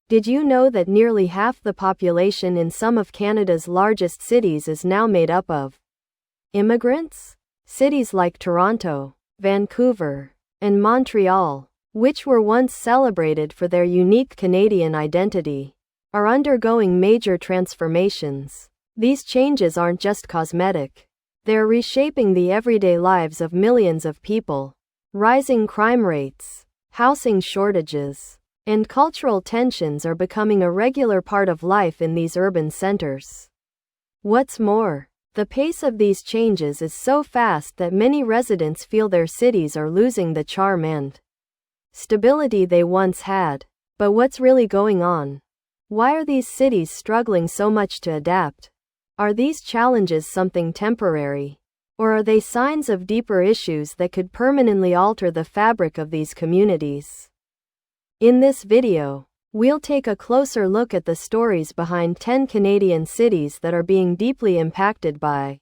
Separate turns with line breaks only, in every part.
Did you know that nearly half the population in some of Canada's largest cities is now made up of immigrants? Cities like Toronto, Vancouver, and Montreal, which were once celebrated for their unique Canadian identity, are undergoing major transformations. These changes aren't just cosmetic. They're reshaping the everyday lives of millions of people. Rising crime rates, housing shortages, and cultural tensions are becoming a regular part of life in these urban centers. What's more, the pace of these changes is so fast that many residents feel their cities are losing the charm and stability they once had. But what's really going on? Why are these cities struggling so much to adapt? Are these challenges something temporary? Or are they signs of deeper issues that could permanently alter the fabric of these communities? In this video, we'll take a closer look at the stories behind 10 Canadian cities that are being deeply impacted by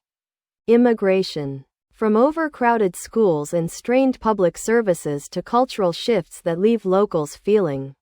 immigration. From overcrowded schools and strained public services to cultural shifts that leave locals feeling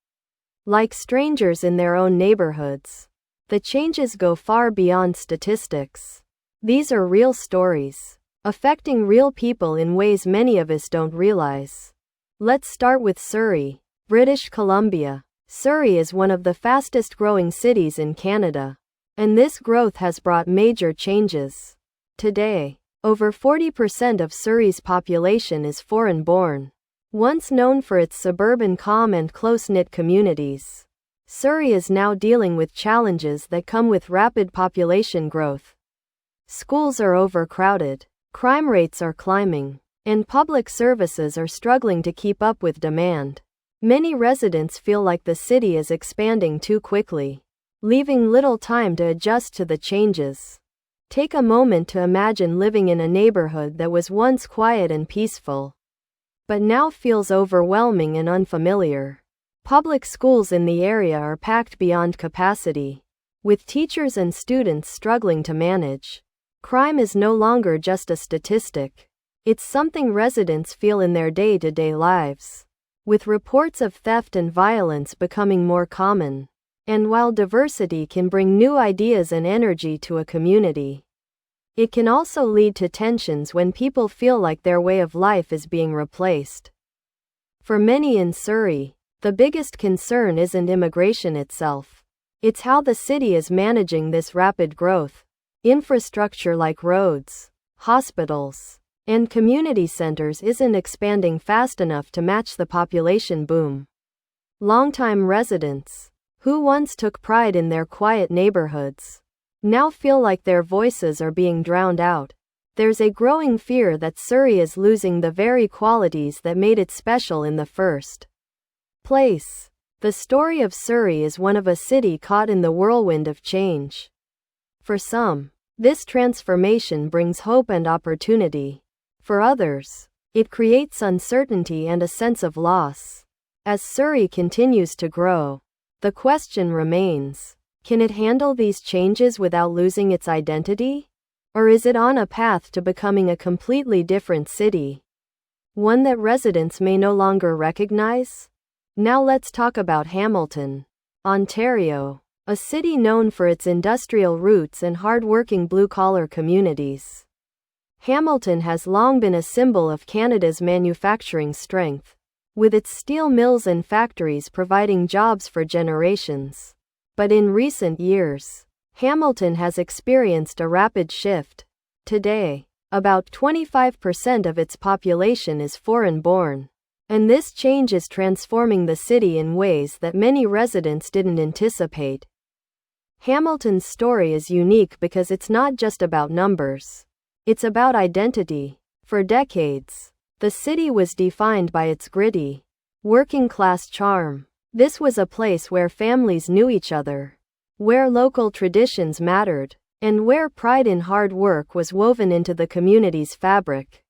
like strangers in their own neighborhoods. The changes go far beyond statistics. These are real stories, affecting real people in ways many of us don't realize. Let's start with Surrey, British Columbia. Surrey is one of the fastest growing cities in Canada, and this growth has brought major changes. Today, over 40% of Surrey's population is foreign-born. Once known for its suburban calm and close-knit communities, Surrey is now dealing with challenges that come with rapid population growth. Schools are overcrowded, crime rates are climbing, and public services are struggling to keep up with demand. Many residents feel like the city is expanding too quickly, leaving little time to adjust to the changes. Take a moment to imagine living in a neighborhood that was once quiet and peaceful, but now feels overwhelming and unfamiliar. Public schools in the area are packed beyond capacity, with teachers and students struggling to manage. Crime is no longer just a statistic. It's something residents feel in their day-to-day lives, with reports of theft and violence becoming more common. And while diversity can bring new ideas and energy to a community, it can also lead to tensions when people feel like their way of life is being replaced. For many in Surrey, the biggest concern isn't immigration itself. It's how the city is managing this rapid growth. Infrastructure like roads, hospitals, and community centers isn't expanding fast enough to match the population boom. Longtime residents, who once took pride in their quiet neighborhoods, now feel like their voices are being drowned out. There's a growing fear that Surrey is losing the very qualities that made it special in the first place. The story of Surrey is one of a city caught in the whirlwind of change. For some, this transformation brings hope and opportunity. For others, it creates uncertainty and a sense of loss. As Surrey continues to grow, the question remains, can it handle these changes without losing its identity? Or is it on a path to becoming a completely different city, one that residents may no longer recognize? Now let's talk about Hamilton, Ontario, a city known for its industrial roots and hard-working blue-collar communities. Hamilton has long been a symbol of Canada's manufacturing strength, with its steel mills and factories providing jobs for generations. But in recent years, Hamilton has experienced a rapid shift. Today, about 25% of its population is foreign-born, and this change is transforming the city in ways that many residents didn't anticipate. Hamilton's story is unique because it's not just about numbers. It's about identity. For decades, the city was defined by its gritty, working-class charm. This was a place where families knew each other, where local traditions mattered, and where pride in hard work was woven into the community's fabric.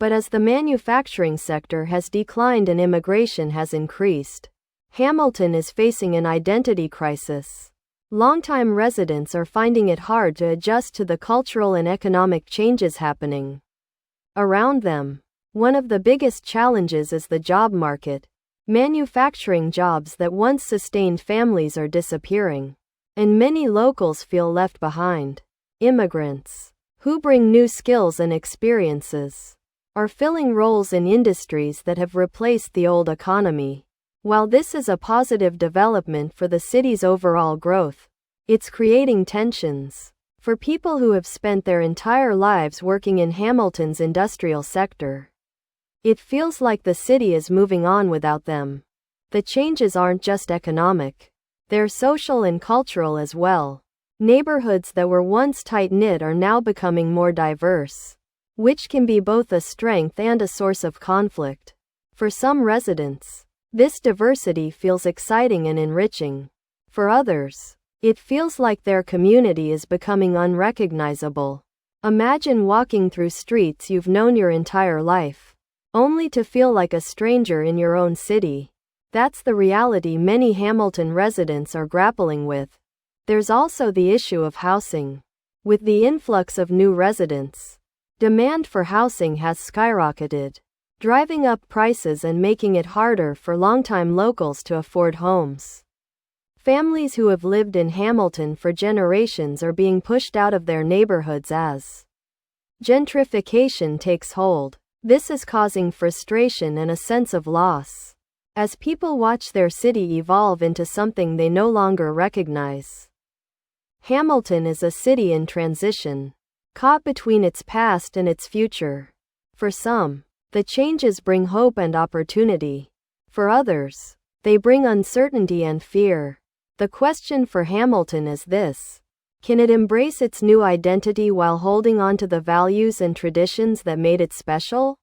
But as the manufacturing sector has declined and immigration has increased, Hamilton is facing an identity crisis. Longtime residents are finding it hard to adjust to the cultural and economic changes happening around them. One of the biggest challenges is the job market. Manufacturing jobs that once sustained families are disappearing, and many locals feel left behind. Immigrants, who bring new skills and experiences, are filling roles in industries that have replaced the old economy. While this is a positive development for the city's overall growth, it's creating tensions. For people who have spent their entire lives working in Hamilton's industrial sector, it feels like the city is moving on without them. The changes aren't just economic, they're social and cultural as well. Neighborhoods that were once tight-knit are now becoming more diverse, which can be both a strength and a source of conflict. For some residents, this diversity feels exciting and enriching. For others, it feels like their community is becoming unrecognizable. Imagine walking through streets you've known your entire life, only to feel like a stranger in your own city. That's the reality many Hamilton residents are grappling with. There's also the issue of housing. With the influx of new residents, demand for housing has skyrocketed, driving up prices and making it harder for longtime locals to afford homes. Families who have lived in Hamilton for generations are being pushed out of their neighborhoods as gentrification takes hold. This is causing frustration and a sense of loss, as people watch their city evolve into something they no longer recognize. Hamilton is a city in transition, caught between its past and its future. For some, the changes bring hope and opportunity. For others, they bring uncertainty and fear. The question for Hamilton is this: can it embrace its new identity while holding on to the values and traditions that made it special?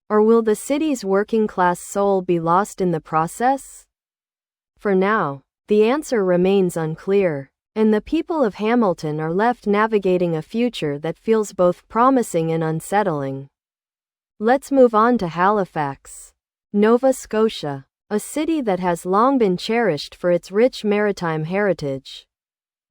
Or will the city's working-class soul be lost in the process? For now, the answer remains unclear, and the people of Hamilton are left navigating a future that feels both promising and unsettling. Let's move on to Halifax, Nova Scotia, a city that has long been cherished for its rich maritime heritage,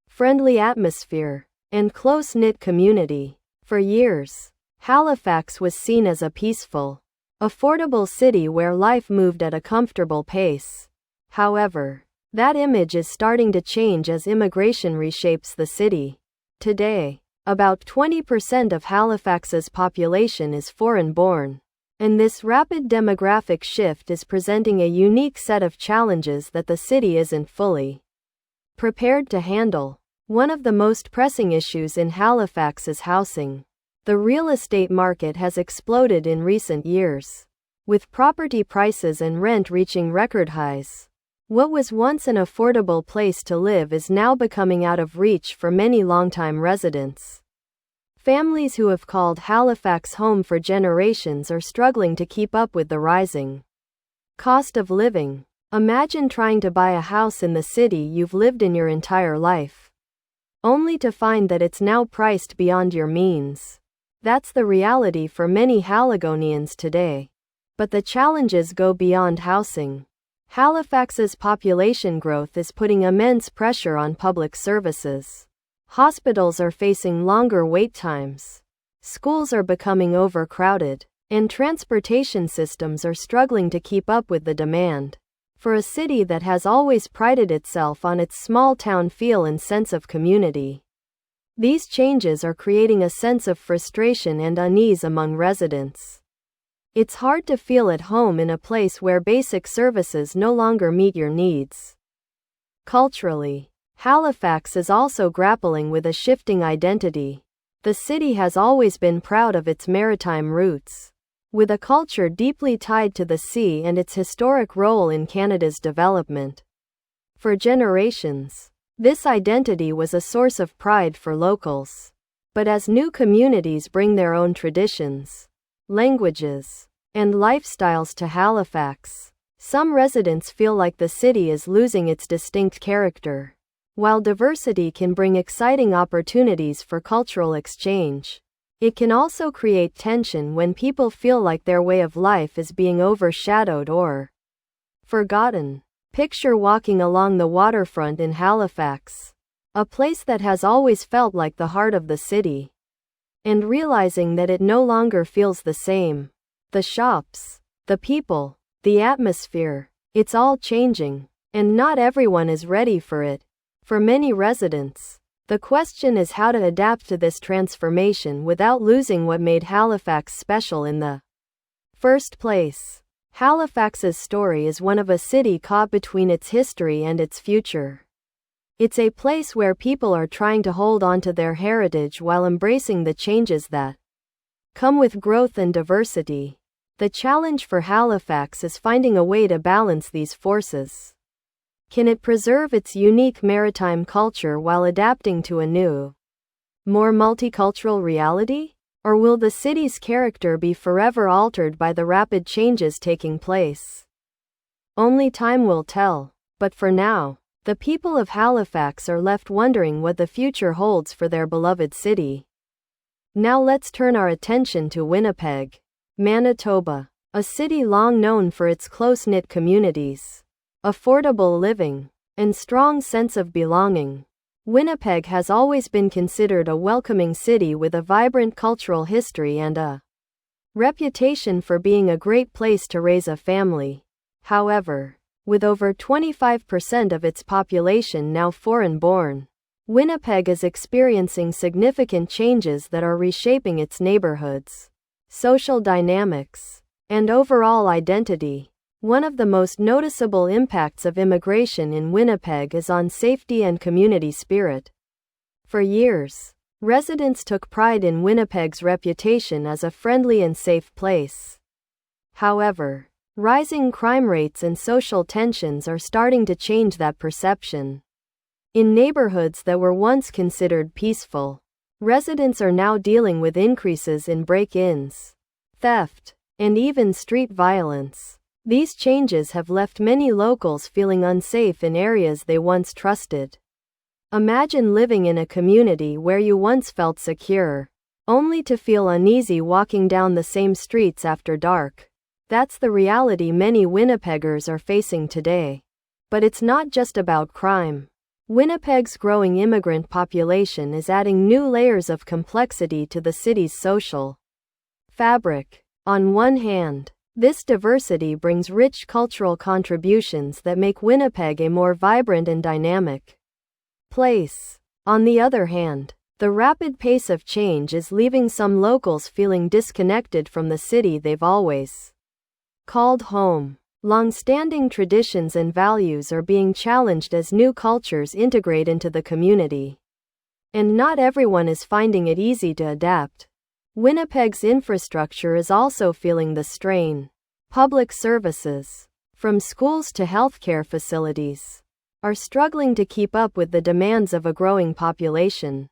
friendly atmosphere, and close-knit community. For years, Halifax was seen as a peaceful, affordable city where life moved at a comfortable pace. However, that image is starting to change as immigration reshapes the city. Today, about 20% of Halifax's population is foreign-born, and this rapid demographic shift is presenting a unique set of challenges that the city isn't fully prepared to handle. One of the most pressing issues in Halifax is housing. The real estate market has exploded in recent years, with property prices and rent reaching record highs. What was once an affordable place to live is now becoming out of reach for many longtime residents. Families who have called Halifax home for generations are struggling to keep up with the rising cost of living. Imagine trying to buy a house in the city you've lived in your entire life, only to find that it's now priced beyond your means. That's the reality for many Haligonians today. But the challenges go beyond housing. Halifax's population growth is putting immense pressure on public services. Hospitals are facing longer wait times. Schools are becoming overcrowded, and transportation systems are struggling to keep up with the demand. For a city that has always prided itself on its small-town feel and sense of community, these changes are creating a sense of frustration and unease among residents. It's hard to feel at home in a place where basic services no longer meet your needs. Culturally, Halifax is also grappling with a shifting identity. The city has always been proud of its maritime roots, with a culture deeply tied to the sea and its historic role in Canada's development. For generations, this identity was a source of pride for locals. But as new communities bring their own traditions, languages, and lifestyles to Halifax, some residents feel like the city is losing its distinct character. While diversity can bring exciting opportunities for cultural exchange, it can also create tension when people feel like their way of life is being overshadowed or forgotten. Picture walking along the waterfront in Halifax, a place that has always felt like the heart of the city, and realizing that it no longer feels the same. The shops, the people, the atmosphere. It's all changing, and not everyone is ready for it. For many residents, the question is how to adapt to this transformation without losing what made Halifax special in the first place. Halifax's story is one of a city caught between its history and its future. It's a place where people are trying to hold on to their heritage while embracing the changes that come with growth and diversity. The challenge for Halifax is finding a way to balance these forces. Can it preserve its unique maritime culture while adapting to a new, more multicultural reality? Or will the city's character be forever altered by the rapid changes taking place? Only time will tell, but for now, the people of Halifax are left wondering what the future holds for their beloved city. Now let's turn our attention to Winnipeg, Manitoba, a city long known for its close-knit communities, affordable living, and strong sense of belonging. Winnipeg has always been considered a welcoming city with a vibrant cultural history and a reputation for being a great place to raise a family. However, with over 25% of its population now foreign-born, Winnipeg is experiencing significant changes that are reshaping its neighborhoods, social dynamics, and overall identity. One of the most noticeable impacts of immigration in Winnipeg is on safety and community spirit. For years, residents took pride in Winnipeg's reputation as a friendly and safe place. However, rising crime rates and social tensions are starting to change that perception. In neighborhoods that were once considered peaceful, residents are now dealing with increases in break-ins, theft, and even street violence. These changes have left many locals feeling unsafe in areas they once trusted. Imagine living in a community where you once felt secure, only to feel uneasy walking down the same streets after dark. That's the reality many Winnipeggers are facing today. But it's not just about crime. Winnipeg's growing immigrant population is adding new layers of complexity to the city's social fabric. On one hand, this diversity brings rich cultural contributions that make Winnipeg a more vibrant and dynamic place. On the other hand, the rapid pace of change is leaving some locals feeling disconnected from the city they've always called home. Long-standing traditions and values are being challenged as new cultures integrate into the community. And not everyone is finding it easy to adapt. Winnipeg's infrastructure is also feeling the strain. Public services, from schools to healthcare facilities, are struggling to keep up with the demands of a growing population.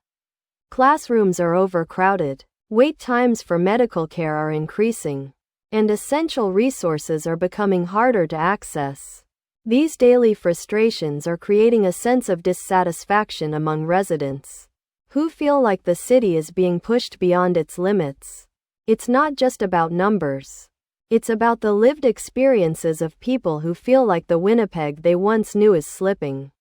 Classrooms are overcrowded, wait times for medical care are increasing, and essential resources are becoming harder to access. These daily frustrations are creating a sense of dissatisfaction among residents, who feel like the city is being pushed beyond its limits. It's not just about numbers. It's about the lived experiences of people who feel like the Winnipeg they once knew is slipping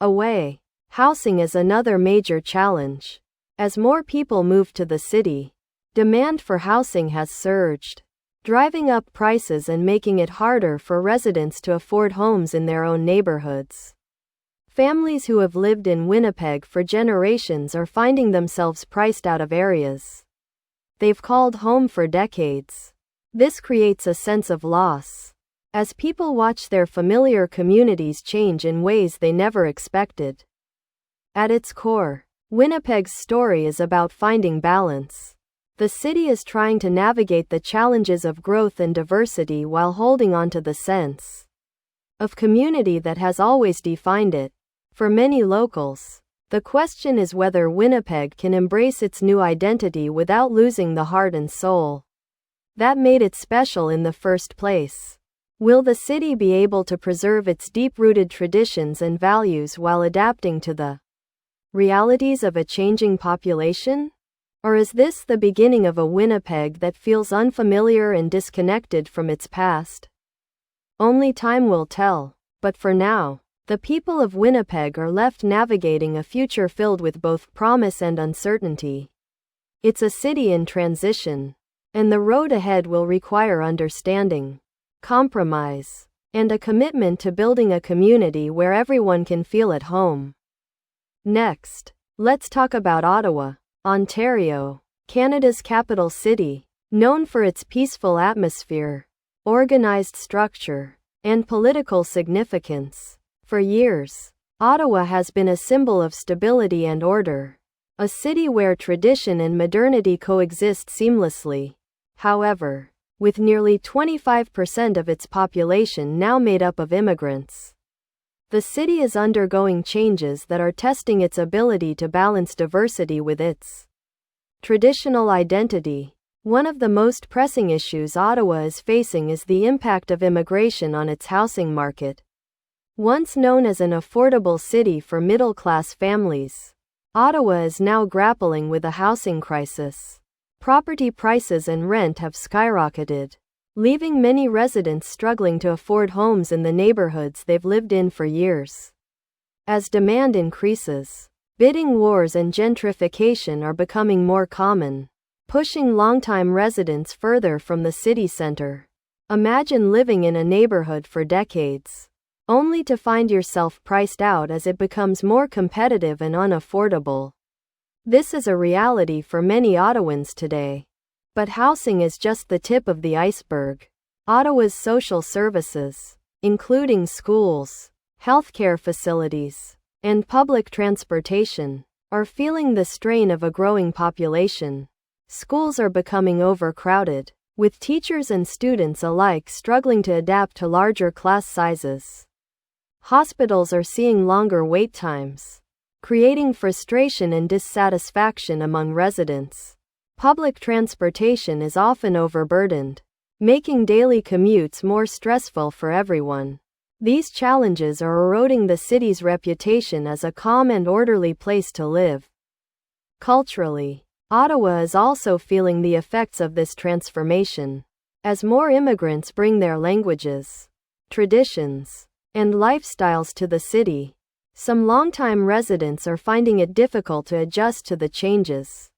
away. Housing is another major challenge. As more people move to the city, demand for housing has surged, driving up prices and making it harder for residents to afford homes in their own neighborhoods. Families who have lived in Winnipeg for generations are finding themselves priced out of areas they've called home for decades. This creates a sense of loss, as people watch their familiar communities change in ways they never expected. At its core, Winnipeg's story is about finding balance. The city is trying to navigate the challenges of growth and diversity while holding on to the sense of community that has always defined it. For many locals, the question is whether Winnipeg can embrace its new identity without losing the heart and soul that made it special in the first place. Will the city be able to preserve its deep-rooted traditions and values while adapting to the realities of a changing population? Or is this the beginning of a Winnipeg that feels unfamiliar and disconnected from its past? Only time will tell, but for now, the people of Winnipeg are left navigating a future filled with both promise and uncertainty. It's a city in transition, and the road ahead will require understanding, compromise, and a commitment to building a community where everyone can feel at home. Next, let's talk about Ottawa, Ontario, Canada's capital city, known for its peaceful atmosphere, organized structure, and political significance. For years, Ottawa has been a symbol of stability and order, a city where tradition and modernity coexist seamlessly. However, with nearly 25% of its population now made up of immigrants, the city is undergoing changes that are testing its ability to balance diversity with its traditional identity. One of the most pressing issues Ottawa is facing is the impact of immigration on its housing market. Once known as an affordable city for middle-class families, Ottawa is now grappling with a housing crisis. Property prices and rent have skyrocketed, leaving many residents struggling to afford homes in the neighborhoods they've lived in for years. As demand increases, bidding wars and gentrification are becoming more common, pushing longtime residents further from the city center. Imagine living in a neighborhood for decades, only to find yourself priced out as it becomes more competitive and unaffordable. This is a reality for many Ottawans today. But housing is just the tip of the iceberg. Ottawa's social services, including schools, healthcare facilities, and public transportation, are feeling the strain of a growing population. Schools are becoming overcrowded, with teachers and students alike struggling to adapt to larger class sizes. Hospitals are seeing longer wait times, creating frustration and dissatisfaction among residents. Public transportation is often overburdened, making daily commutes more stressful for everyone. These challenges are eroding the city's reputation as a calm and orderly place to live. Culturally, Ottawa is also feeling the effects of this transformation. As more immigrants bring their languages, traditions, and lifestyles to the city, some longtime residents are finding it difficult to adjust to the changes.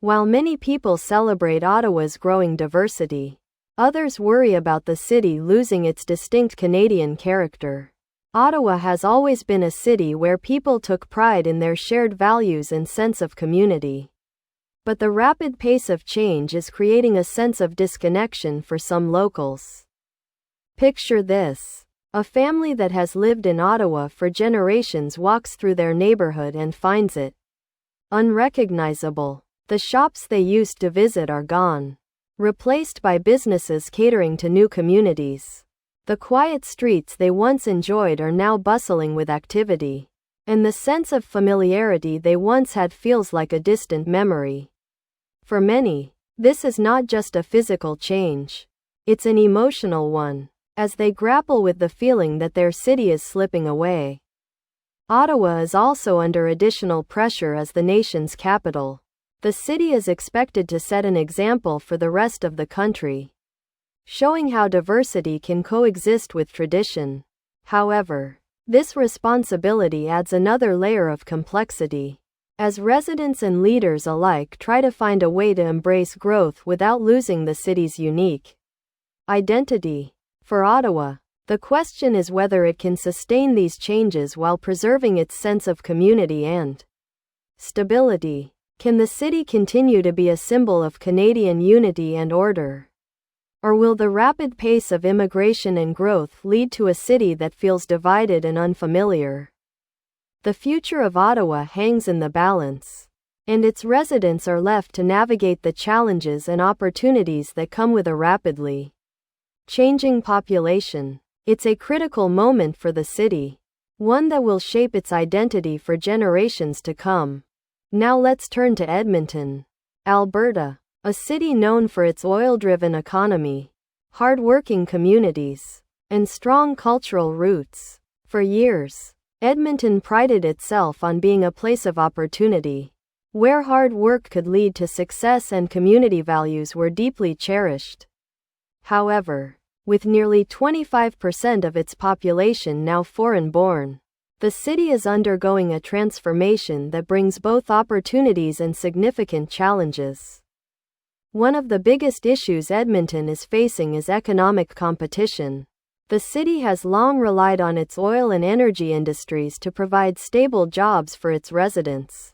While many people celebrate Ottawa's growing diversity, others worry about the city losing its distinct Canadian character. Ottawa has always been a city where people took pride in their shared values and sense of community. But the rapid pace of change is creating a sense of disconnection for some locals. Picture this: a family that has lived in Ottawa for generations walks through their neighborhood and finds it unrecognizable. The shops they used to visit are gone, replaced by businesses catering to new communities. The quiet streets they once enjoyed are now bustling with activity, and the sense of familiarity they once had feels like a distant memory. For many, this is not just a physical change, it's an emotional one, as they grapple with the feeling that their city is slipping away. Ottawa is also under additional pressure as the nation's capital. The city is expected to set an example for the rest of the country, showing how diversity can coexist with tradition. However, this responsibility adds another layer of complexity, as residents and leaders alike try to find a way to embrace growth without losing the city's unique identity. For Ottawa, the question is whether it can sustain these changes while preserving its sense of community and stability. Can the city continue to be a symbol of Canadian unity and order? Or will the rapid pace of immigration and growth lead to a city that feels divided and unfamiliar? The future of Ottawa hangs in the balance, and its residents are left to navigate the challenges and opportunities that come with a rapidly changing population. It's a critical moment for the city, one that will shape its identity for generations to come. Now let's turn to Edmonton, Alberta, a city known for its oil-driven economy, hard-working communities, and strong cultural roots. For years, Edmonton prided itself on being a place of opportunity, where hard work could lead to success and community values were deeply cherished. However, with nearly 25% of its population now foreign-born, the city is undergoing a transformation that brings both opportunities and significant challenges. One of the biggest issues Edmonton is facing is economic competition. The city has long relied on its oil and energy industries to provide stable jobs for its residents.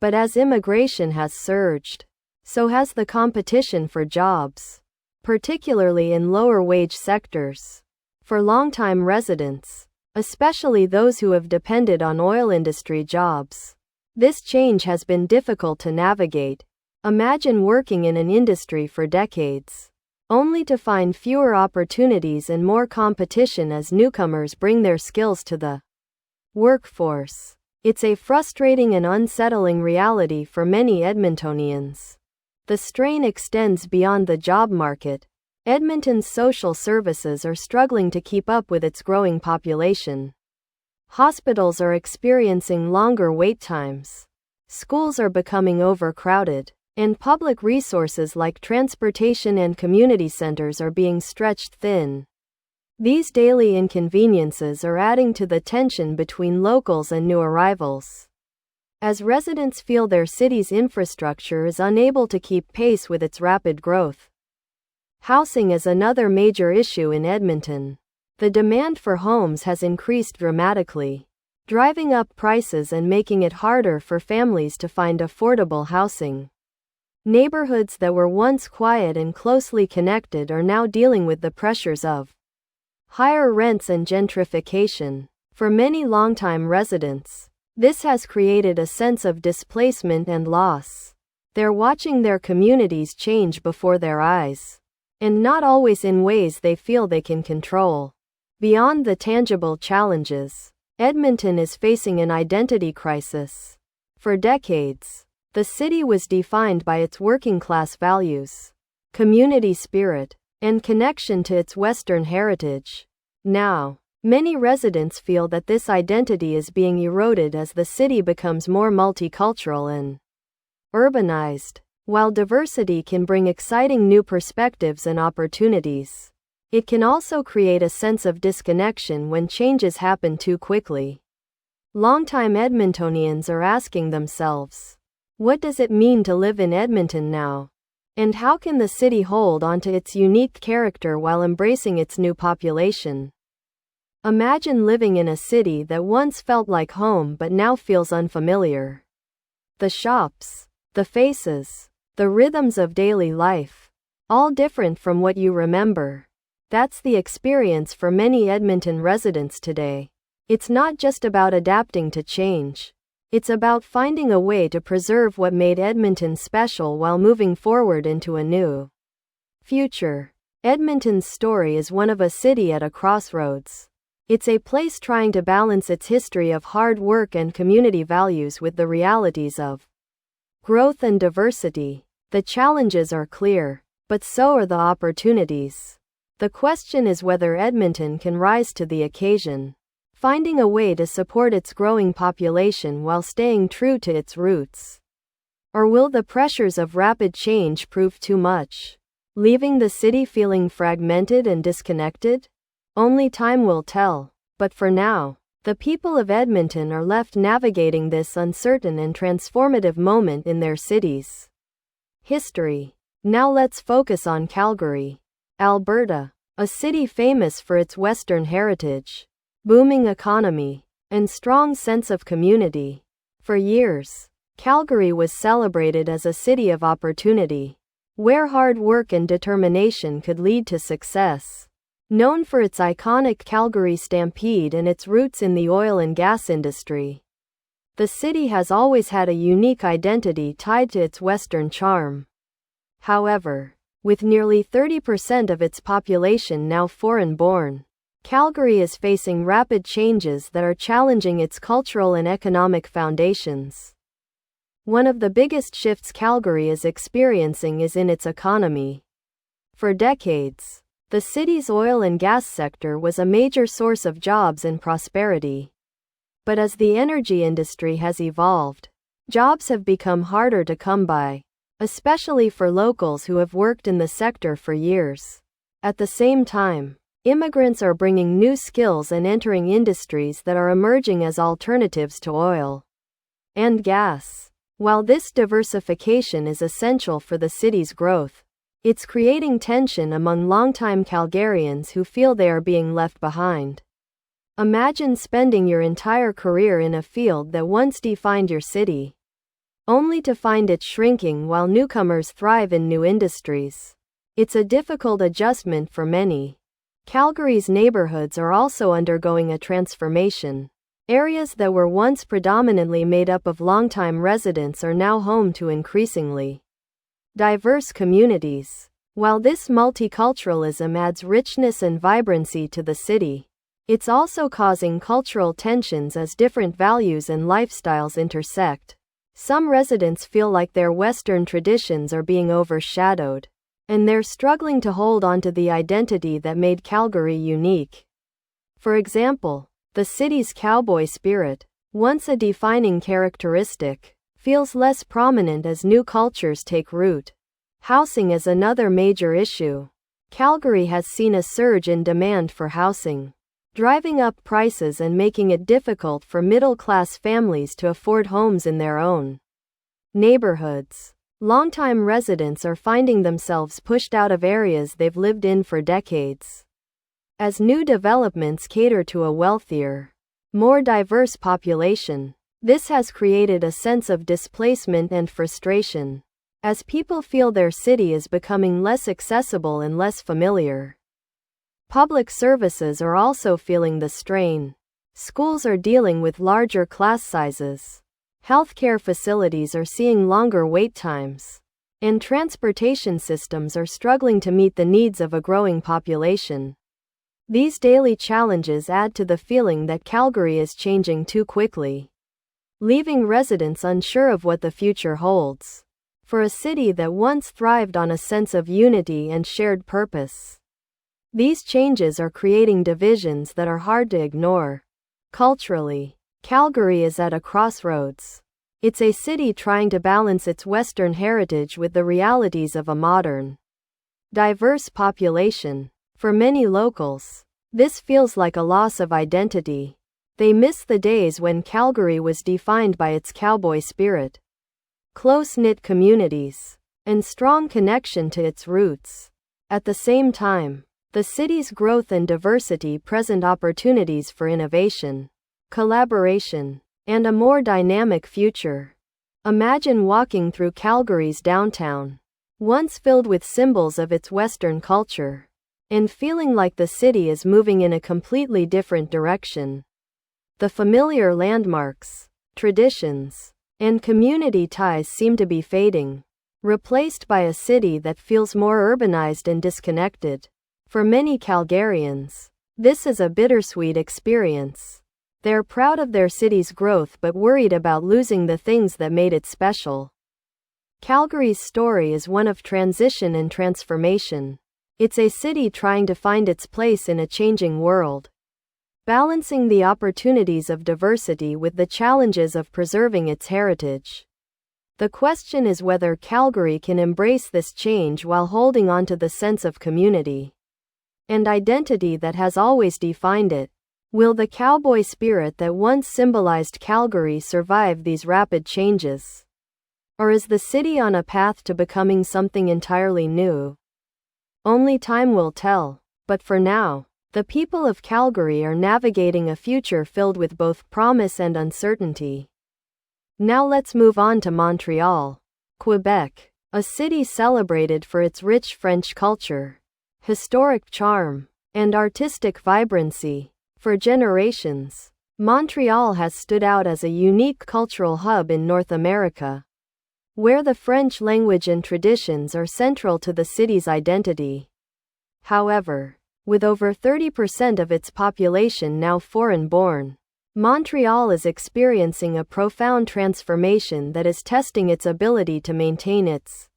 But as immigration has surged, so has the competition for jobs, particularly in lower-wage sectors. For longtime residents, especially those who have depended on oil industry jobs, this change has been difficult to navigate. Imagine working in an industry for decades, only to find fewer opportunities and more competition as newcomers bring their skills to the workforce. It's a frustrating and unsettling reality for many Edmontonians. The strain extends beyond the job market. Edmonton's social services are struggling to keep up with its growing population. Hospitals are experiencing longer wait times. Schools are becoming overcrowded, and public resources like transportation and community centers are being stretched thin. These daily inconveniences are adding to the tension between locals and new arrivals. As residents feel their city's infrastructure is unable to keep pace with its rapid growth. Housing is another major issue in Edmonton. The demand for homes has increased dramatically, driving up prices and making it harder for families to find affordable housing. Neighborhoods that were once quiet and closely connected are now dealing with the pressures of higher rents and gentrification. For many longtime residents, this has created a sense of displacement and loss. They're watching their communities change before their eyes, and not always in ways they feel they can control. Beyond the tangible challenges, Edmonton is facing an identity crisis. For decades, the city was defined by its working-class values, community spirit, and connection to its Western heritage. Now, many residents feel that this identity is being eroded as the city becomes more multicultural and urbanized. While diversity can bring exciting new perspectives and opportunities, it can also create a sense of disconnection when changes happen too quickly. Longtime Edmontonians are asking themselves, what does it mean to live in Edmonton now? And how can the city hold on to its unique character while embracing its new population? Imagine living in a city that once felt like home but now feels unfamiliar. The shops, the faces, the rhythms of daily life, all different from what you remember. That's the experience for many Edmonton residents today. It's not just about adapting to change. It's about finding a way to preserve what made Edmonton special while moving forward into a new future. Edmonton's story is one of a city at a crossroads. It's a place trying to balance its history of hard work and community values with the realities of growth and diversity. The challenges are clear, but so are the opportunities. The question is whether Edmonton can rise to the occasion, finding a way to support its growing population while staying true to its roots. Or will the pressures of rapid change prove too much, leaving the city feeling fragmented and disconnected? Only time will tell. But for now, the people of Edmonton are left navigating this uncertain and transformative moment in their cities. History. Now let's focus on Calgary, Alberta, a city famous for its Western heritage, booming economy, and strong sense of community. For years, Calgary was celebrated as a city of opportunity, where hard work and determination could lead to success. Known for its iconic Calgary Stampede and its roots in the oil and gas industry, the city has always had a unique identity tied to its Western charm. However, with nearly 30% of its population now foreign-born, Calgary is facing rapid changes that are challenging its cultural and economic foundations. One of the biggest shifts Calgary is experiencing is in its economy. For decades, the city's oil and gas sector was a major source of jobs and prosperity. But as the energy industry has evolved, jobs have become harder to come by, especially for locals who have worked in the sector for years. At the same time, immigrants are bringing new skills and entering industries that are emerging as alternatives to oil and gas. While this diversification is essential for the city's growth, it's creating tension among longtime Calgarians who feel they are being left behind. Imagine spending your entire career in a field that once defined your city, only to find it shrinking while newcomers thrive in new industries. It's a difficult adjustment for many. Calgary's neighborhoods are also undergoing a transformation. Areas that were once predominantly made up of longtime residents are now home to increasingly diverse communities. While this multiculturalism adds richness and vibrancy to the city, it's also causing cultural tensions as different values and lifestyles intersect. Some residents feel like their Western traditions are being overshadowed, and they're struggling to hold on to the identity that made Calgary unique. For example, the city's cowboy spirit, once a defining characteristic, feels less prominent as new cultures take root. Housing is another major issue. Calgary has seen a surge in demand for housing, driving up prices and making it difficult for middle-class families to afford homes in their own neighborhoods. Longtime residents are finding themselves pushed out of areas they've lived in for decades, as new developments cater to a wealthier, more diverse population. This has created a sense of displacement and frustration, as people feel their city is becoming less accessible and less familiar. Public services are also feeling the strain. Schools are dealing with larger class sizes. Healthcare facilities are seeing longer wait times, and transportation systems are struggling to meet the needs of a growing population. These daily challenges add to the feeling that Calgary is changing too quickly, leaving residents unsure of what the future holds. For a city that once thrived on a sense of unity and shared purpose, these changes are creating divisions that are hard to ignore. Culturally, Calgary is at a crossroads. It's a city trying to balance its Western heritage with the realities of a modern, diverse population. For many locals, this feels like a loss of identity. They miss the days when Calgary was defined by its cowboy spirit, close-knit communities, and strong connection to its roots. At the same time, the city's growth and diversity present opportunities for innovation, collaboration, and a more dynamic future. Imagine walking through Calgary's downtown, once filled with symbols of its Western culture, and feeling like the city is moving in a completely different direction. The familiar landmarks, traditions, and community ties seem to be fading, replaced by a city that feels more urbanized and disconnected. For many Calgarians, this is a bittersweet experience. They're proud of their city's growth but worried about losing the things that made it special. Calgary's story is one of transition and transformation. It's a city trying to find its place in a changing world, balancing the opportunities of diversity with the challenges of preserving its heritage. The question is whether Calgary can embrace this change while holding on to the sense of community and identity that has always defined it. Will the cowboy spirit that once symbolized Calgary survive these rapid changes? Or is the city on a path to becoming something entirely new? Only time will tell. But for now, the people of Calgary are navigating a future filled with both promise and uncertainty. Now let's move on to Montreal, Quebec, a city celebrated for its rich French culture, historic charm, and artistic vibrancy. For generations, Montreal has stood out as a unique cultural hub in North America, where the French language and traditions are central to the city's identity. However, with over 30% of its population now foreign-born, Montreal is experiencing a profound transformation that is testing its ability to maintain its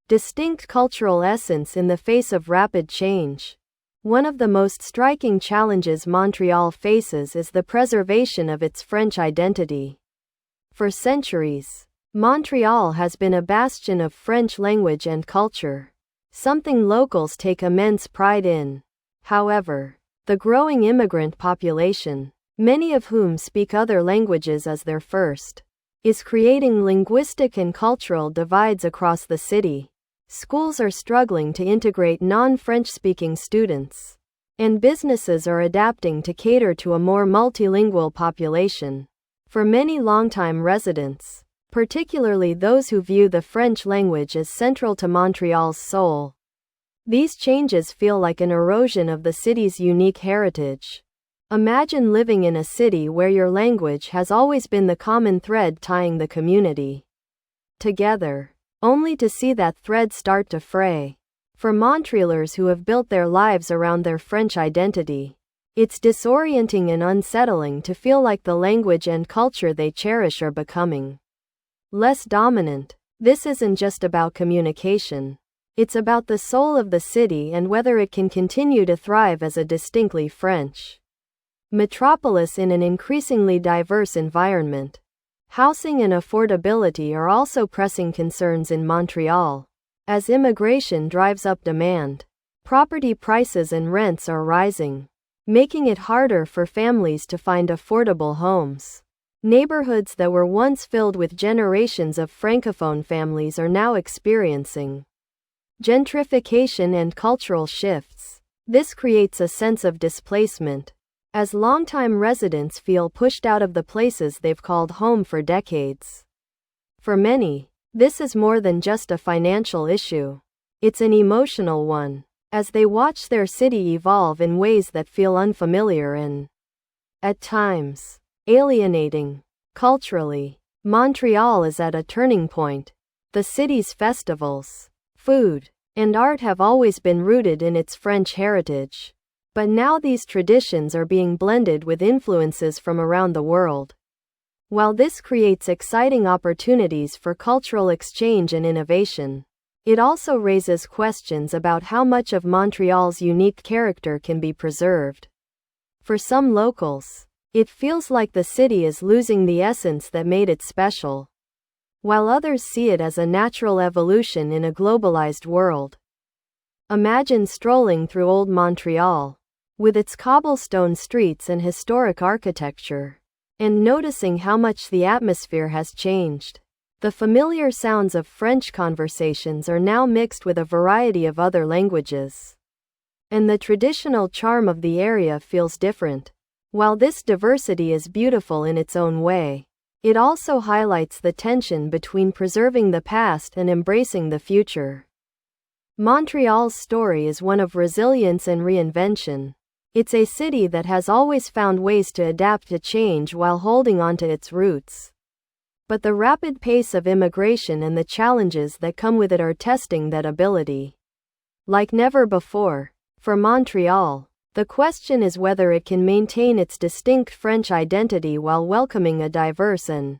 distinct cultural essence in the face of rapid change. One of the most striking challenges Montreal faces is the preservation of its French identity. For centuries, Montreal has been a bastion of French language and culture, something locals take immense pride in. However, the growing immigrant population, many of whom speak other languages as their first is creating linguistic and cultural divides across the city. Schools are struggling to integrate non-French speaking students, and businesses are adapting to cater to a more multilingual population. For many longtime residents, particularly those who view the French language as central to Montreal's soul, these changes feel like an erosion of the city's unique heritage. Imagine living in a city where your language has always been the common thread tying the community together, only to see that thread start to fray. For Montrealers who have built their lives around their French identity, it's disorienting and unsettling to feel like the language and culture they cherish are becoming less dominant. This isn't just about communication. It's about the soul of the city and whether it can continue to thrive as a distinctly French metropolis in an increasingly diverse environment. Housing and affordability are also pressing concerns in Montreal. As immigration drives up demand, property prices and rents are rising, making it harder for families to find affordable homes. Neighborhoods that were once filled with generations of Francophone families are now experiencing gentrification and cultural shifts. This creates a sense of displacement, as longtime residents feel pushed out of the places they've called home for decades. For many, this is more than just a financial issue. It's an emotional one, as they watch their city evolve in ways that feel unfamiliar and, at times, alienating. Culturally, Montreal is at a turning point. The city's festivals, food, and art have always been rooted in its French heritage. But now these traditions are being blended with influences from around the world. While this creates exciting opportunities for cultural exchange and innovation, it also raises questions about how much of Montreal's unique character can be preserved. For some locals, it feels like the city is losing the essence that made it special, while others see it as a natural evolution in a globalized world. Imagine strolling through old Montreal, with its cobblestone streets and historic architecture, and noticing how much the atmosphere has changed. The familiar sounds of French conversations are now mixed with a variety of other languages, and the traditional charm of the area feels different. While this diversity is beautiful in its own way, it also highlights the tension between preserving the past and embracing the future. Montreal's story is one of resilience and reinvention. It's a city that has always found ways to adapt to change while holding on to its roots. But the rapid pace of immigration and the challenges that come with it are testing that ability like never before. For Montreal, the question is whether it can maintain its distinct French identity while welcoming a diverse and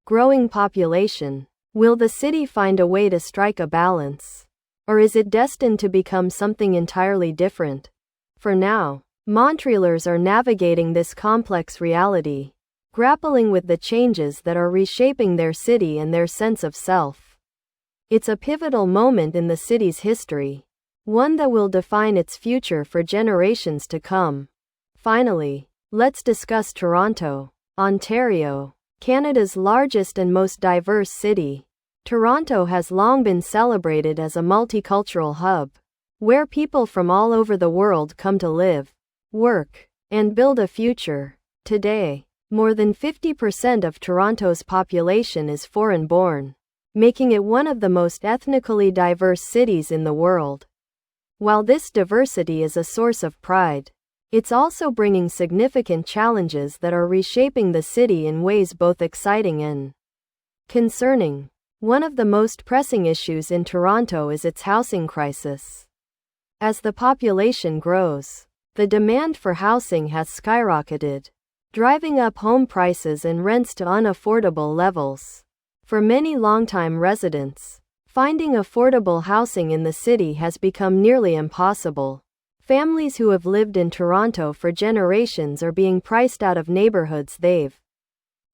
growing population. Will the city find a way to strike a balance? Or is it destined to become something entirely different? For now, Montrealers are navigating this complex reality, grappling with the changes that are reshaping their city and their sense of self. It's a pivotal moment in the city's history, one that will define its future for generations to come. Finally, let's discuss Toronto, Ontario, Canada's largest and most diverse city. Toronto has long been celebrated as a multicultural hub, where people from all over the world come to live, work, and build a future. Today, more than 50% of Toronto's population is foreign-born, making it one of the most ethnically diverse cities in the world. While this diversity is a source of pride, it's also bringing significant challenges that are reshaping the city in ways both exciting and concerning. One of the most pressing issues in Toronto is its housing crisis. As the population grows, the demand for housing has skyrocketed, driving up home prices and rents to unaffordable levels. For many longtime residents, finding affordable housing in the city has become nearly impossible. Families who have lived in Toronto for generations are being priced out of neighborhoods they've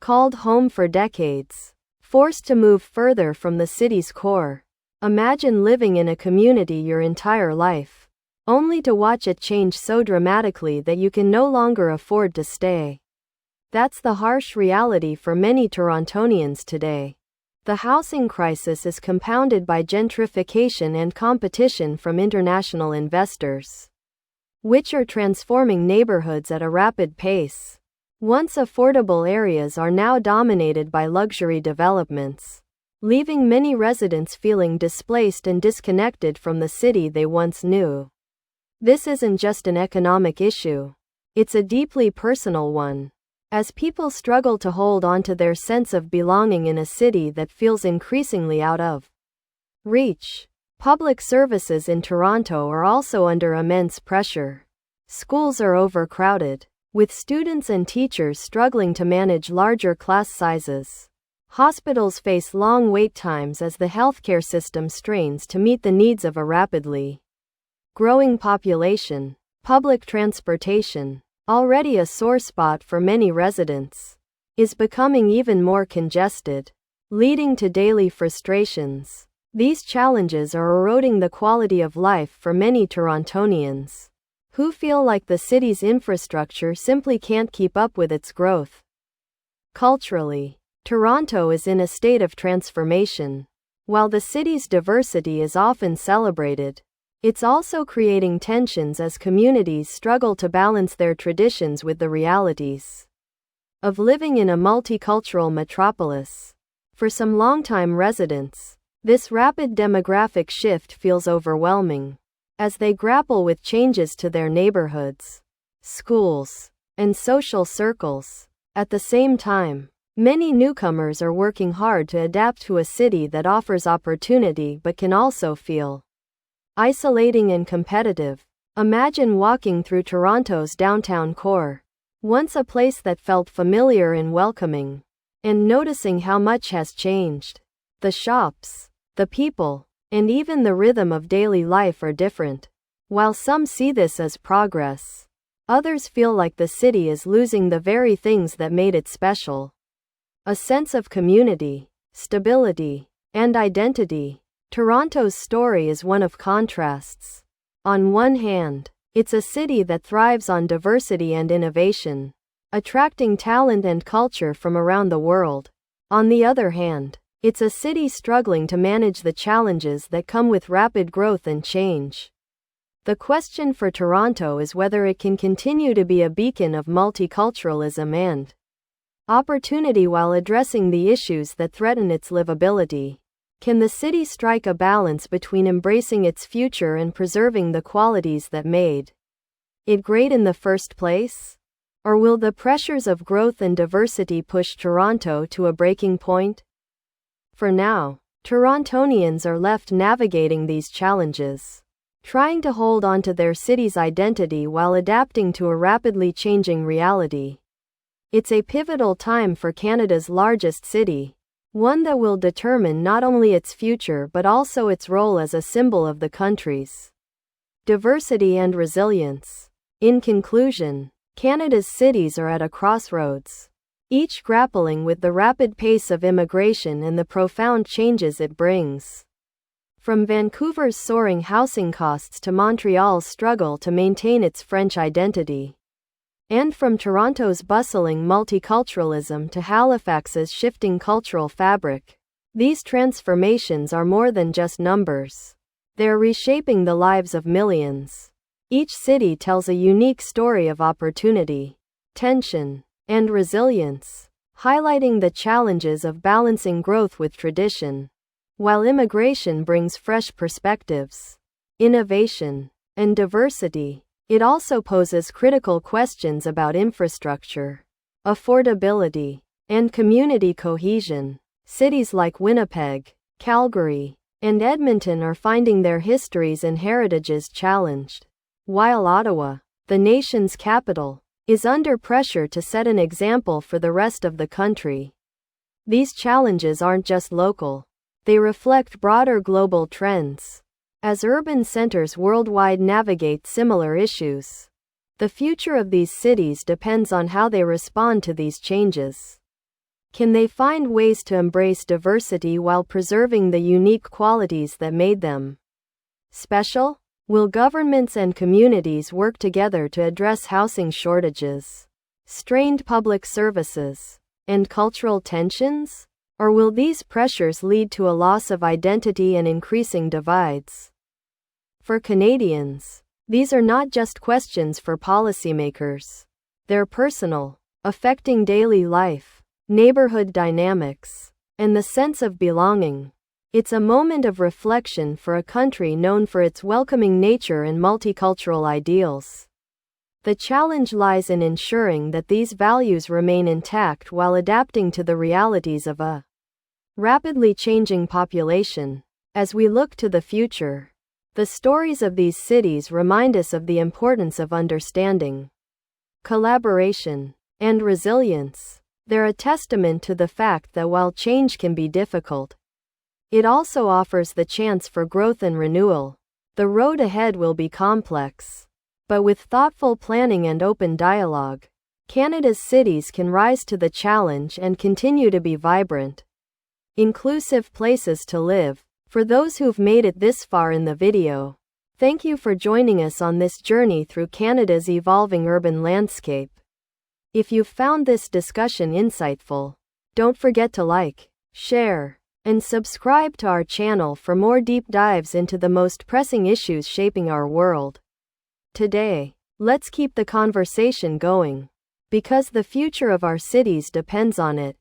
called home for decades, forced to move further from the city's core. Imagine living in a community your entire life, only to watch it change so dramatically that you can no longer afford to stay. That's the harsh reality for many Torontonians today. The housing crisis is compounded by gentrification and competition from international investors, which are transforming neighborhoods at a rapid pace. Once affordable areas are now dominated by luxury developments, leaving many residents feeling displaced and disconnected from the city they once knew. This isn't just an economic issue. It's a deeply personal one, as people struggle to hold on to their sense of belonging in a city that feels increasingly out of reach. Public services in Toronto are also under immense pressure. Schools are overcrowded, with students and teachers struggling to manage larger class sizes. Hospitals face long wait times as the healthcare system strains to meet the needs of a rapidly growing population. Public transportation, already a sore spot for many residents, is becoming even more congested, leading to daily frustrations. These challenges are eroding the quality of life for many Torontonians, who feel like the city's infrastructure simply can't keep up with its growth. Culturally, Toronto is in a state of transformation. While the city's diversity is often celebrated, it's also creating tensions as communities struggle to balance their traditions with the realities of living in a multicultural metropolis. For some longtime residents, this rapid demographic shift feels overwhelming, as they grapple with changes to their neighborhoods, schools, and social circles. At the same time, many newcomers are working hard to adapt to a city that offers opportunity but can also feel isolating and competitive. Imagine walking through Toronto's downtown core, once a place that felt familiar and welcoming, and noticing how much has changed. The shops, the people, and even the rhythm of daily life are different. While some see this as progress, others feel like the city is losing the very things that made it special. A sense of community, stability, and identity. Toronto's story is one of contrasts. On one hand, it's a city that thrives on diversity and innovation, attracting talent and culture from around the world. On the other hand, it's a city struggling to manage the challenges that come with rapid growth and change. The question for Toronto is whether it can continue to be a beacon of multiculturalism and opportunity while addressing the issues that threaten its livability. Can the city strike a balance between embracing its future and preserving the qualities that made it great in the first place? Or will the pressures of growth and diversity push Toronto to a breaking point? For now, Torontonians are left navigating these challenges, trying to hold on to their city's identity while adapting to a rapidly changing reality. It's a pivotal time for Canada's largest city, one that will determine not only its future but also its role as a symbol of the country's diversity and resilience. In conclusion, Canada's cities are at a crossroads, each grappling with the rapid pace of immigration and the profound changes it brings. From Vancouver's soaring housing costs to Montreal's struggle to maintain its French identity, and from Toronto's bustling multiculturalism to Halifax's shifting cultural fabric, these transformations are more than just numbers. They're reshaping the lives of millions. Each city tells a unique story of opportunity, tension, and resilience, highlighting the challenges of balancing growth with tradition. While immigration brings fresh perspectives, innovation, and diversity, it also poses critical questions about infrastructure, affordability, and community cohesion. Cities like Winnipeg, Calgary, and Edmonton are finding their histories and heritages challenged, while Ottawa, the nation's capital, is under pressure to set an example for the rest of the country. These challenges aren't just local, they reflect broader global trends. As urban centers worldwide navigate similar issues, the future of these cities depends on how they respond to these changes. Can they find ways to embrace diversity while preserving the unique qualities that made them special? Will governments and communities work together to address housing shortages, strained public services, and cultural tensions? Or will these pressures lead to a loss of identity and increasing divides? For Canadians, these are not just questions for policymakers. They're personal, affecting daily life, neighborhood dynamics, and the sense of belonging. It's a moment of reflection for a country known for its welcoming nature and multicultural ideals. The challenge lies in ensuring that these values remain intact while adapting to the realities of a rapidly changing population. As we look to the future, the stories of these cities remind us of the importance of understanding, collaboration, and resilience. They're a testament to the fact that while change can be difficult, it also offers the chance for growth and renewal. The road ahead will be complex, but with thoughtful planning and open dialogue, Canada's cities can rise to the challenge and continue to be vibrant, inclusive places to live. For those who've made it this far in the video, thank you for joining us on this journey through Canada's evolving urban landscape. If you've found this discussion insightful, don't forget to like, share, and subscribe to our channel for more deep dives into the most pressing issues shaping our world. Today, let's keep the conversation going, because the future of our cities depends on it.